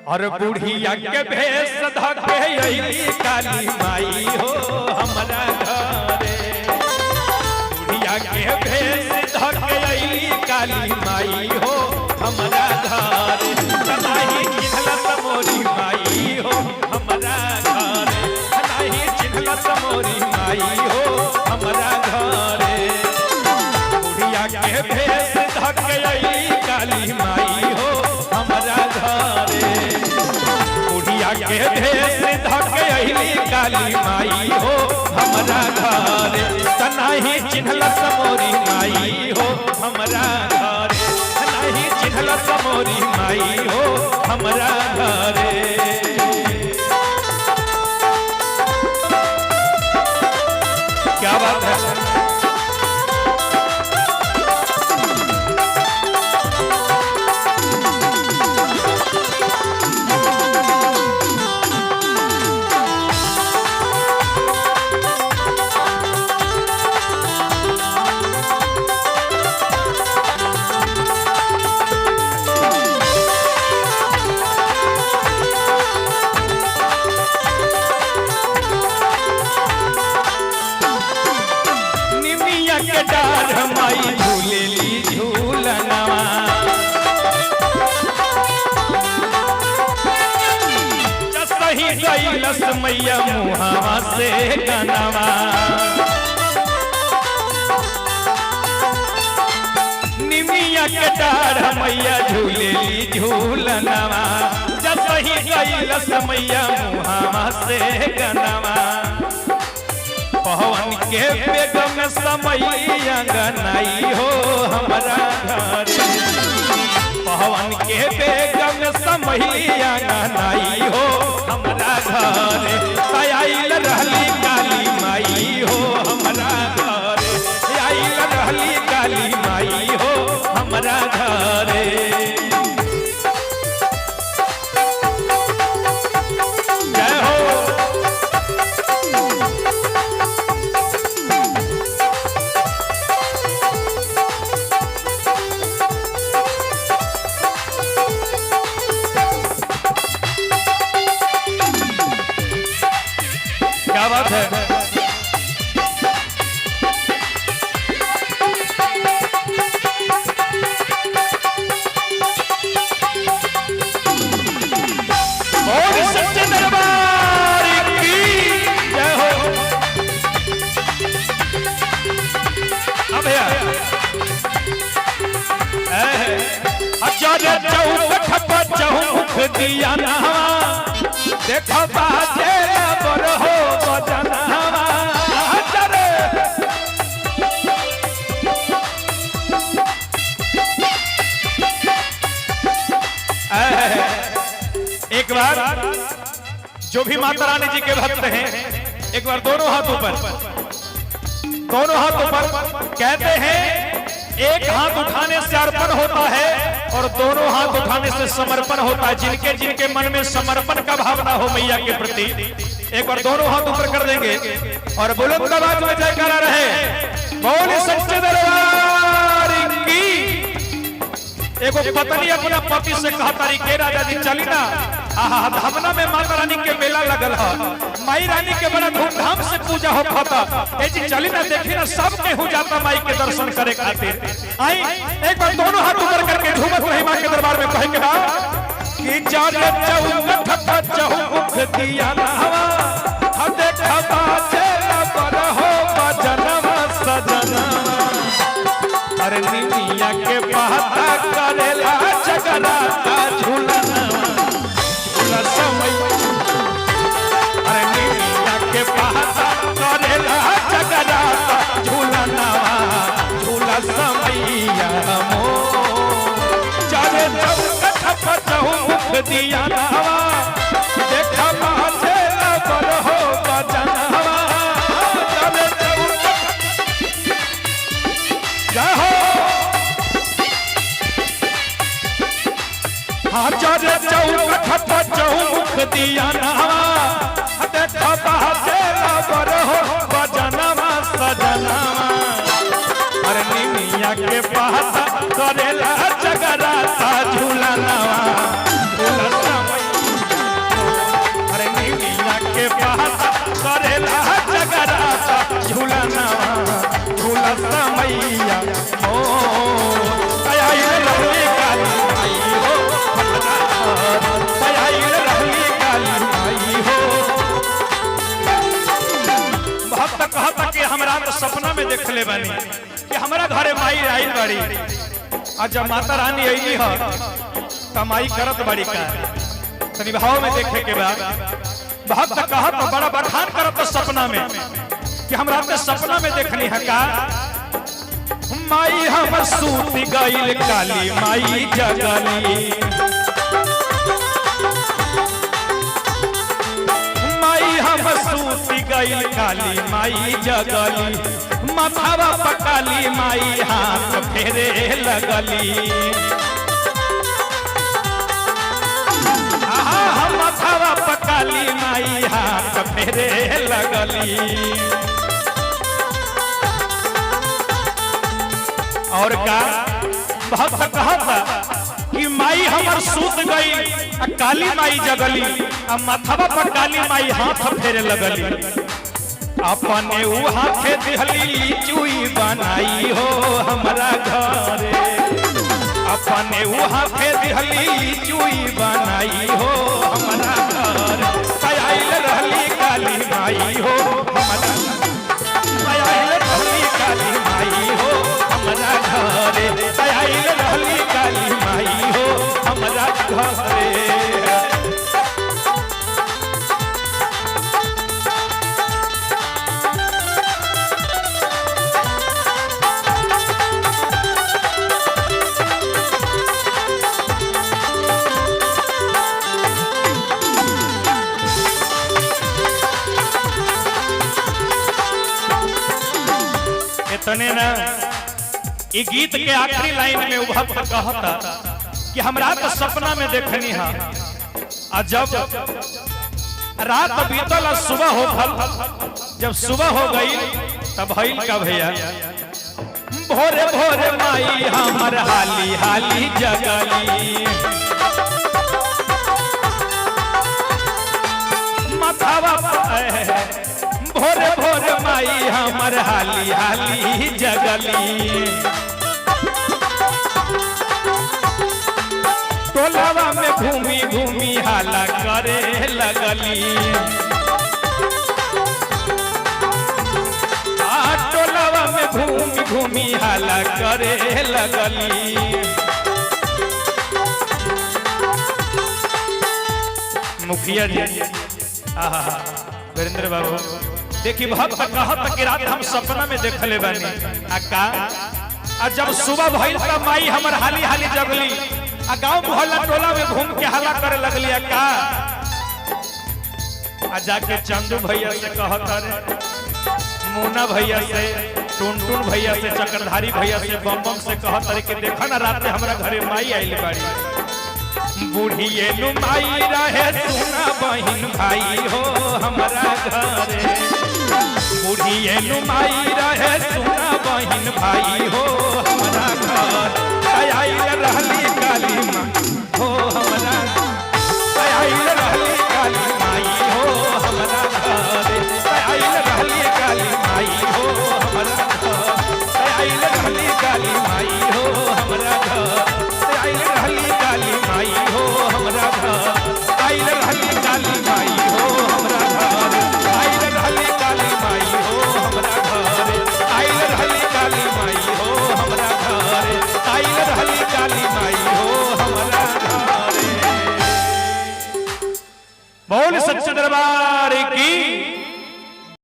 और बुढ़िया के भेष धके अइली काली माई हो हमरा घरे। बुढ़िया के भेष धके अइली काली माई हो हमरा घरे। नहीं चिन्हलत मोरी माई हो हमरा घरे। नहीं चिन्हलत मोरी माई हो हमरा घरे। बुढ़िया के भेष धके अइली काली माई हो हमरा घरे। बुढ़िया के भेष धके अइली काली माई हो हमरा घरे। नहीं चिन्हलत मोरी माई हो हमरा घरे। नहीं चिन्हलत मोरी माई हो हमरा घरे। क्या बात है। माई झूलेली झूलनवा सही गईलस मैया मुहावा से गनवा। निमिया के डाढ़ मैया झूलेली झूलनवा सही गईलस मैया मुहावा से गनवा। पवन के बेगम समय अंगनाई हो हमरा घरे। पवन के बेगम समय अंगनाई हो हमरा घरे। आइल रहली काली माई हो हमरा घरे। आइल रहली काली माई हो हमरा घरे। जय हो। क्या बात है। और सच्चे दरबार की जय हो। अब भैया हजार चौक चौमुख दिया नवा देखो बाजे बर हो बजनवा। एक बार जो भी माता रानी जी के भक्त हैं एक बार दोनों हाथ ऊपर कहते हैं। एक हाथ उठाने से अर्पण होता है और दोनों हाथ उठाने से समर्पण होता है। जिनके जिनके मन में समर्पण का भावना हो मैया के प्रति एक बार दोनों हाथ ऊपर कर देंगे और बुलंद आवाज में जयकारा रहे। बोले सच्चे दरबार की। एगो पत्नी अपना पति से कहा तारी के राजा जी चली ना धामना में माता रानी के मेला लगल है। माई रानी के बड़ा धूमधाम से पूजा हो खाता। जी चली ना देखी ना सब केहू जाता माई के दर्शन करे खातिर। आई एक बार दोनों हाथ ऊपर करके झूमत रही माँ के दरबार में कहे के बाद कि जाने चौमुख चौमुख दिया नवा देखा बाजे बर हो बजनवा सजनवा। अरे निमिया के पहाता करेला जगराता झूलनवा झूला समय। अरे निमिया के पहाता करेला जगराता झूलनवा झूला समैया मो। जाने चौमुख दिया नवा देखा बाजे बर हो बजनवा। हजार चौक चौमुख दिया नवा देखा बाजे बर हो बजनवा सजनवा। अरे निमिया के पहाता करेला जगराता झूलनवा झूला समय। देखले बानी कि हमारा घरे माई आइल बाड़ी आज जब माता रानी अइली ह त माई करत बाड़ी का तनी भाव में देखे के बाद भक्त कहत बड़ा बखान करत सपना में कि हमरा के सपना में देखनी है का माई हम सूत गइल काली माई जगली माई हम सूत गइल काली माई जगली माथावा पकाली माई हाथ फेरे लगली हम माथावा पकाली माई हाथ फेरे लगली और का भक्त कहत कि माई हमर सूत गई काली माई जगली माथावा पर काली माई हाथ फेरे लगली अपने ऊ हाथे दिहली चुई बनाई हो हमरा घरे अपने ऊ हाथे दिहली चुई बनाई हो हमरा घर आइल रहली काली माई हो हमरा आइल रहली काली माई हो हमरा घरे आइल रहली काली माई हो हमरा घरे इतने ना ये गीत के आखिरी लाइन में भक्त कहता कि हमरा तो सपना में देखनी है और जब रात बीतल और सुबह हो गल जब सुबह हो गई तब भइल का भैया भोरे भोरे माई हमर हाली हाली जगली माथावा भोरे भोरे माई हमर हाली हाली जगली टोलावा में घूमी घूमी हाला करे लगली टोलावा में घूमी घूमी हाला करे लगली मुखिया जी वीरेंद्र बाबू देखी भक्त कहत कि रात हम सपना में देखले बानी का जब सुबह भइल त माई हमर हाली हाली जगली गांव मोहल्ला टोला में घूम के हल्ला करे लगली का जाके चंदू भैया से कहत रे मुन्ना भैया से टुनटुन भैया से चक्रधारी भैया से बम बम से कहत रे कि देखा ना रात में हमरा घरे माई आइल बाड़ी बूढ़िए नु माई रहे सुना बहिन भाई हो हमरा घरे बूढ़िए नु माई रहे सुना बहिन भाई हो हमरा घर आइल रहली काली माई हो हमरा आइल रहली काली माई हो हमरा घर आइल रहली काली माई हो हमरा घर आइल रहली काली माई हो हमरा घर आइल रहली काली माई हो हमरा घर आइल रहली काली माई हो हमरा घर आइल रहली काली माई हो हमरा घर आइल रहली काली माई हो हमरा घर आइल रहली काली माई हो हमरा घर। बोल सच्चे दरबार की।